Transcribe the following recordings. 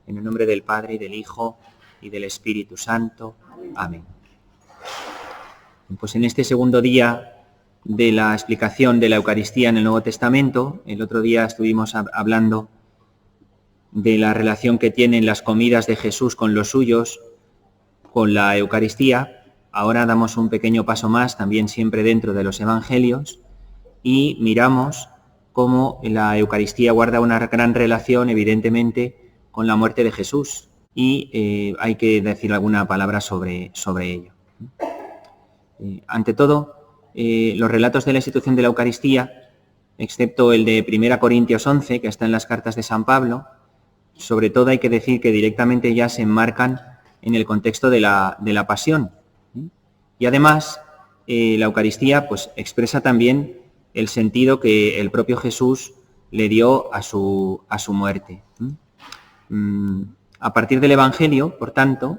En el nombre del Padre, y del Hijo, y del Espíritu Santo. Amén. Pues en este segundo día de la explicación de la Eucaristía en el Nuevo Testamento, el otro día estuvimos hablando de la relación que tienen las comidas de Jesús con los suyos, con la Eucaristía. Ahora damos un pequeño paso más, también siempre dentro de los Evangelios, y miramos cómo la Eucaristía guarda una gran relación, evidentemente, con la muerte de Jesús, y hay que decir alguna palabra sobre ello. Ante todo, los relatos de la institución de la Eucaristía, excepto el de 1 Corintios 11, que está en las cartas de San Pablo, sobre todo hay que decir que directamente ya se enmarcan en el contexto de la pasión. Y además, la Eucaristía pues, expresa también el sentido que el propio Jesús le dio a su muerte. A partir del Evangelio, por tanto,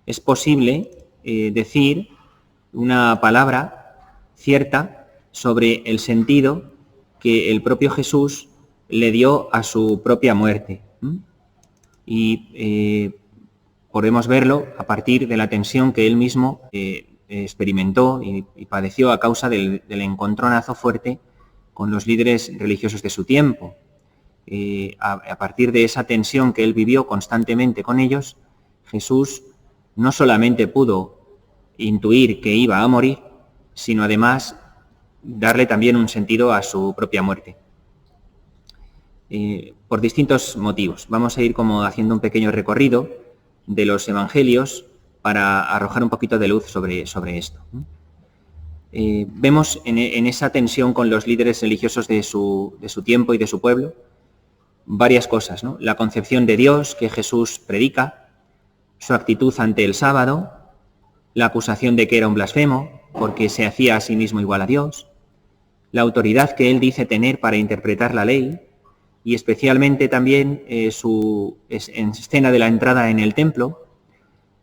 es posible decir una palabra cierta sobre el sentido que el propio Jesús le dio a su propia muerte. Y podemos verlo a partir de la tensión que él mismo experimentó y padeció a causa del encontronazo fuerte con los líderes religiosos de su tiempo. A partir de esa tensión que él vivió constantemente con ellos, Jesús no solamente pudo intuir que iba a morir, sino además darle también un sentido a su propia muerte. Por distintos motivos. Vamos a ir como haciendo un pequeño recorrido de los Evangelios para arrojar un poquito de luz sobre esto. Vemos en esa tensión con los líderes religiosos de su tiempo y de su pueblo varias cosas, ¿no? La concepción de Dios que Jesús predica, su actitud ante el sábado, la acusación de que era un blasfemo porque se hacía a sí mismo igual a Dios, la autoridad que él dice tener para interpretar la ley, y especialmente también su escena de la entrada en el templo,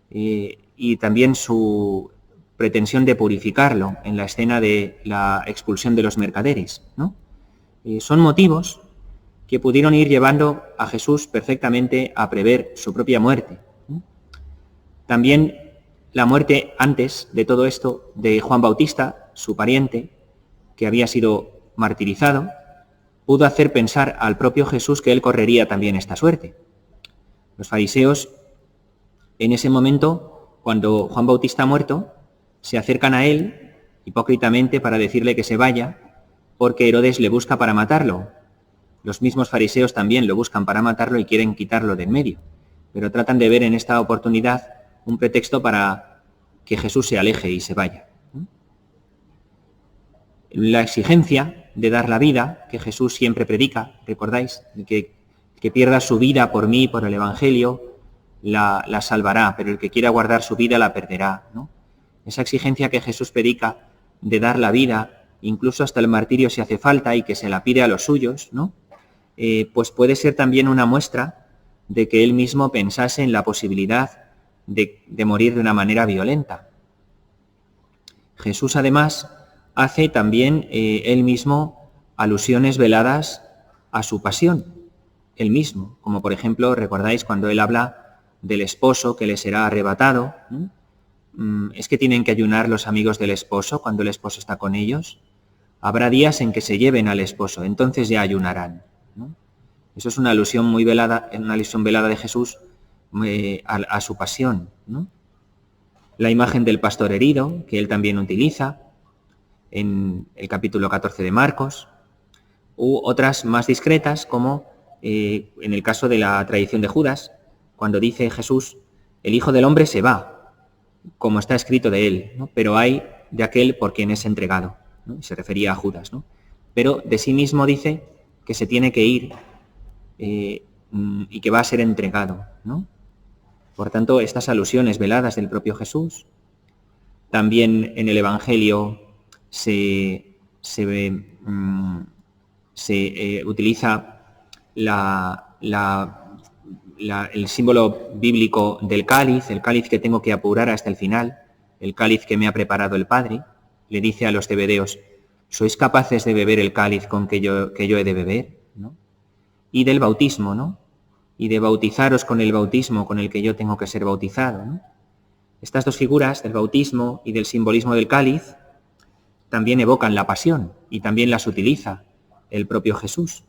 y también su pretensión de purificarlo en la escena de la expulsión de los mercaderes, ¿no? Son motivos que pudieron ir llevando a Jesús perfectamente a prever su propia muerte. También la muerte antes de todo esto de Juan Bautista, su pariente, que había sido martirizado, pudo hacer pensar al propio Jesús que él correría también esta suerte. Los fariseos, en ese momento, cuando Juan Bautista ha muerto, se acercan a él hipócritamente para decirle que se vaya, porque Herodes le busca para matarlo. Los mismos fariseos también lo buscan para matarlo y quieren quitarlo de en medio, pero tratan de ver en esta oportunidad un pretexto para que Jesús se aleje y se vaya. La exigencia de dar la vida, que Jesús siempre predica, ¿recordáis? El que pierda su vida por mí, por el Evangelio, la salvará, pero el que quiera guardar su vida la perderá, ¿no? Esa exigencia que Jesús predica de dar la vida, incluso hasta el martirio si hace falta y que se la pide a los suyos, ¿no? Pues puede ser también una muestra de que él mismo pensase en la posibilidad de morir de una manera violenta. Jesús además hace también él mismo alusiones veladas a su pasión, él mismo, como por ejemplo, recordáis cuando él habla del esposo que le será arrebatado, ¿no? Es que tienen que ayunar los amigos del esposo cuando el esposo está con ellos. Habrá días en que se lleven al esposo, entonces ya ayunarán, ¿no? Eso es una alusión muy velada, una alusión velada de Jesús a su pasión, ¿no? La imagen del pastor herido, que él también utiliza en el capítulo 14 de Marcos, u otras más discretas, como en el caso de la traición de Judas, cuando dice Jesús, el Hijo del Hombre se va, como está escrito de él, ¿no? Pero hay de aquel por quien es entregado, ¿no? Se refería a Judas, ¿no? Pero de sí mismo dice que se tiene que ir y que va a ser entregado, ¿no? Por tanto, estas alusiones veladas del propio Jesús, también en el Evangelio se utiliza el símbolo bíblico del cáliz, el cáliz que tengo que apurar hasta el final, el cáliz que me ha preparado el Padre. Le dice a los zebedeos, ¿sois capaces de beber el cáliz con que yo he de beber? ¿No? Y del bautismo, ¿no? y de bautizaros con el bautismo con el que yo tengo que ser bautizado, ¿no? Estas dos figuras, del bautismo y del simbolismo del cáliz, también evocan la pasión y también las utiliza el propio Jesús.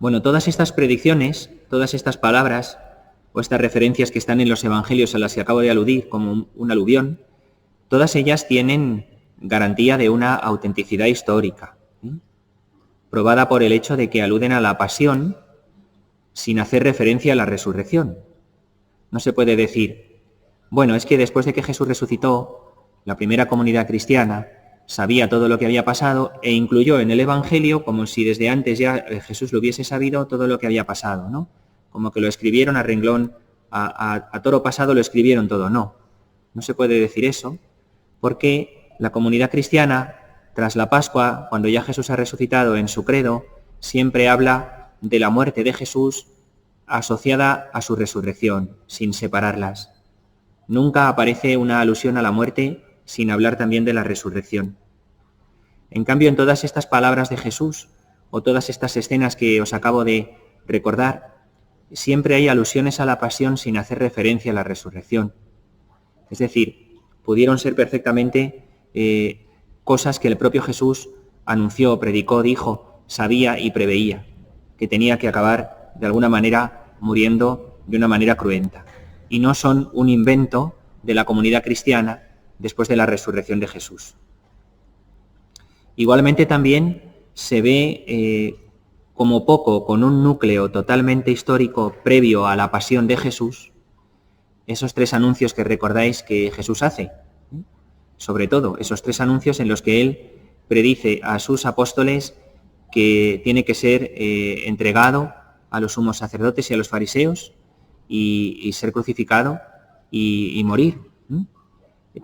Bueno, todas estas predicciones, todas estas palabras o estas referencias que están en los evangelios a las que acabo de aludir como un aluvión, todas ellas tienen garantía de una autenticidad histórica, probada por el hecho de que aluden a la pasión sin hacer referencia a la resurrección. No se puede decir, bueno, es que después de que Jesús resucitó, la primera comunidad cristiana sabía todo lo que había pasado e incluyó en el Evangelio, como si desde antes ya Jesús lo hubiese sabido, todo lo que había pasado, ¿no? Como que lo escribieron a renglón, a toro pasado lo escribieron todo. No, no se puede decir eso, porque la comunidad cristiana, tras la Pascua, cuando ya Jesús ha resucitado en su credo, siempre habla de la muerte de Jesús asociada a su resurrección, sin separarlas. Nunca aparece una alusión a la muerte sin hablar también de la resurrección. En cambio, en todas estas palabras de Jesús, o todas estas escenas que os acabo de recordar, siempre hay alusiones a la pasión sin hacer referencia a la resurrección. Es decir, pudieron ser perfectamente cosas que el propio Jesús anunció, predicó, dijo, sabía y preveía, que tenía que acabar de alguna manera muriendo de una manera cruenta. Y no son un invento de la comunidad cristiana después de la resurrección de Jesús. Igualmente también se ve como poco, con un núcleo totalmente histórico previo a la pasión de Jesús, esos tres anuncios que recordáis que Jesús hace. Sobre todo, esos tres anuncios en los que Él predice a sus apóstoles que tiene que ser entregado a los sumos sacerdotes y a los fariseos y ser crucificado y morir.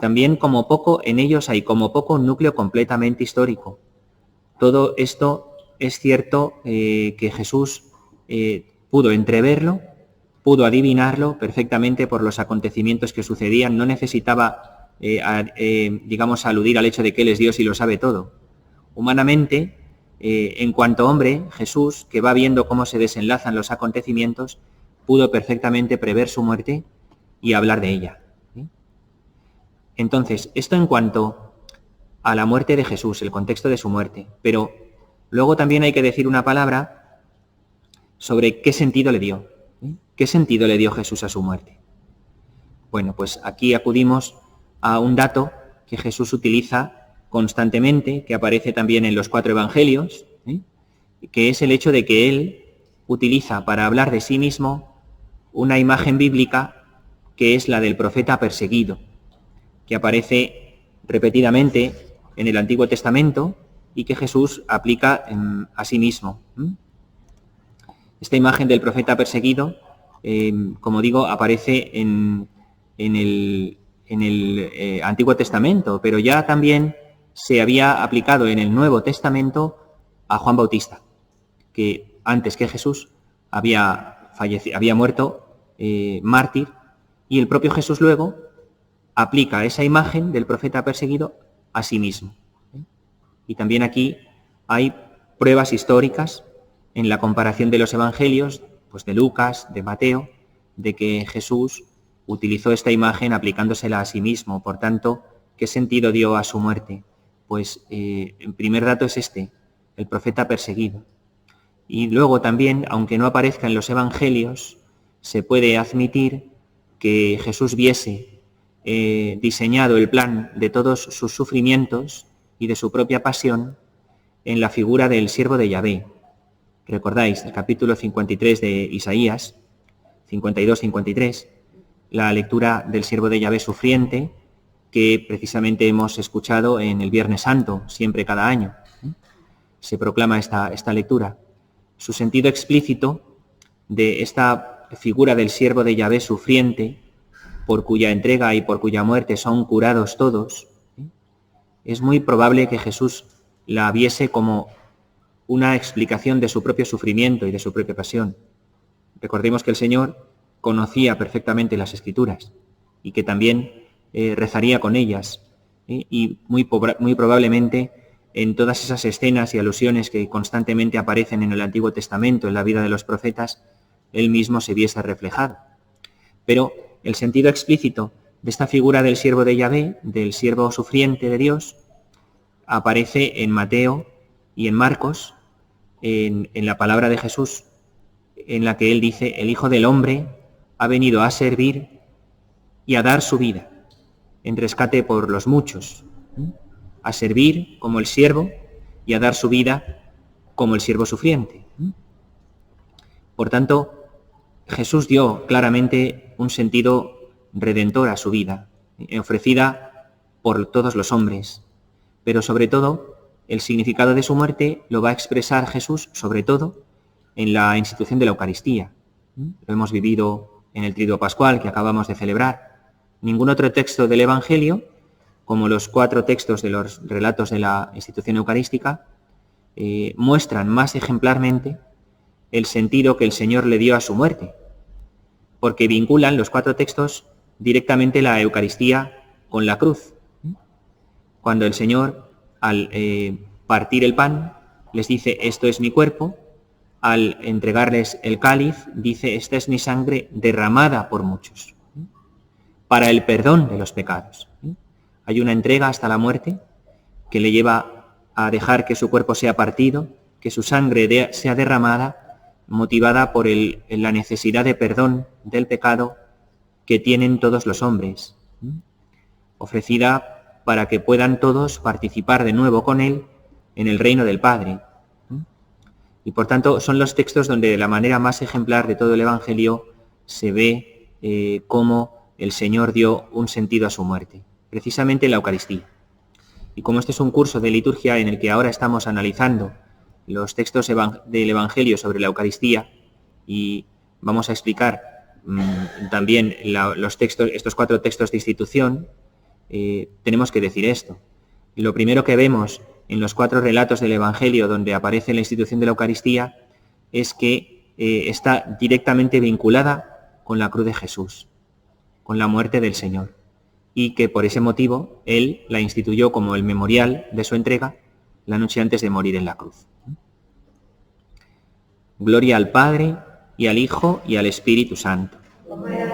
También como poco, en ellos hay como poco un núcleo completamente histórico. Todo esto es cierto que Jesús pudo entreverlo, pudo adivinarlo perfectamente por los acontecimientos que sucedían, no necesitaba, digamos, aludir al hecho de que Él es Dios y lo sabe todo. Humanamente, en cuanto hombre, Jesús, que va viendo cómo se desenlazan los acontecimientos, pudo perfectamente prever su muerte y hablar de ella. Entonces, esto en cuanto a la muerte de Jesús, el contexto de su muerte, pero luego también hay que decir una palabra sobre qué sentido le dio. ¿Qué sentido le dio Jesús a su muerte? Bueno, pues aquí acudimos a un dato que Jesús utiliza constantemente, que aparece también en los 4 evangelios, que es el hecho de que Él utiliza para hablar de sí mismo una imagen bíblica que es la del profeta perseguido, que aparece repetidamente en el Antiguo Testamento y que Jesús aplica a sí mismo. Esta imagen del profeta perseguido, como digo, aparece en el Antiguo Testamento, pero ya también se había aplicado en el Nuevo Testamento a Juan Bautista, que antes que Jesús había muerto mártir, y el propio Jesús luego aplica esa imagen del profeta perseguido a sí mismo. Y también aquí hay pruebas históricas en la comparación de los evangelios, pues de Lucas, de Mateo, de que Jesús utilizó esta imagen aplicándosela a sí mismo. Por tanto, ¿qué sentido dio a su muerte? Pues el primer dato es este, el profeta perseguido. Y luego también, aunque no aparezca en los evangelios, se puede admitir que Jesús viese diseñado el plan de todos sus sufrimientos y de su propia pasión en la figura del siervo de Yahvé. ¿Recordáis el capítulo 53 de Isaías, 52-53, la lectura del siervo de Yahvé sufriente que precisamente hemos escuchado en el Viernes Santo, siempre cada año? Se proclama esta lectura. Su sentido explícito de esta figura del siervo de Yahvé sufriente, por cuya entrega y por cuya muerte son curados todos, es muy probable que Jesús la viese como una explicación de su propio sufrimiento y de su propia pasión. Recordemos que el Señor conocía perfectamente las Escrituras y que también rezaría con ellas, y muy probablemente en todas esas escenas y alusiones que constantemente aparecen en el Antiguo Testamento, en la vida de los profetas, él mismo se viese reflejado. Pero el sentido explícito de esta figura del siervo de Yahvé, del siervo sufriente de Dios, aparece en Mateo y en Marcos, en la palabra de Jesús, en la que él dice: el Hijo del Hombre ha venido a servir y a dar su vida en rescate por los muchos, a servir como el siervo y a dar su vida como el siervo sufriente. Por tanto, Jesús dio claramente un sentido redentor a su vida, ofrecida por todos los hombres, pero sobre todo el significado de su muerte lo va a expresar Jesús sobre todo en la institución de la Eucaristía. Lo hemos vivido en el Triduo Pascual que acabamos de celebrar. Ningún otro texto del Evangelio, como los 4 textos de los relatos de la institución eucarística, muestran más ejemplarmente el sentido que el Señor le dio a su muerte, porque vinculan los 4 textos directamente la Eucaristía con la cruz. Cuando el Señor, al partir el pan, les dice: esto es mi cuerpo. Al entregarles el cáliz, dice: esta es mi sangre derramada por muchos, para el perdón de los pecados. Hay una entrega hasta la muerte que le lleva a dejar que su cuerpo sea partido, que su sangre sea derramada, motivada por la necesidad de perdón del pecado que tienen todos los hombres, ofrecida para que puedan todos participar de nuevo con él en el reino del Padre. Y por tanto son los textos donde de la manera más ejemplar de todo el Evangelio se ve cómo el Señor dio un sentido a su muerte, precisamente en la Eucaristía. Y como este es un curso de liturgia en el que ahora estamos analizando los textos del Evangelio sobre la Eucaristía, y vamos a explicar también estos 4 textos de institución, tenemos que decir esto. Y lo primero que vemos en los 4 relatos del Evangelio donde aparece la institución de la Eucaristía es que está directamente vinculada con la cruz de Jesús, con la muerte del Señor, y que por ese motivo él la instituyó como el memorial de su entrega la noche antes de morir en la cruz. Gloria al Padre, y al Hijo, y al Espíritu Santo. Como era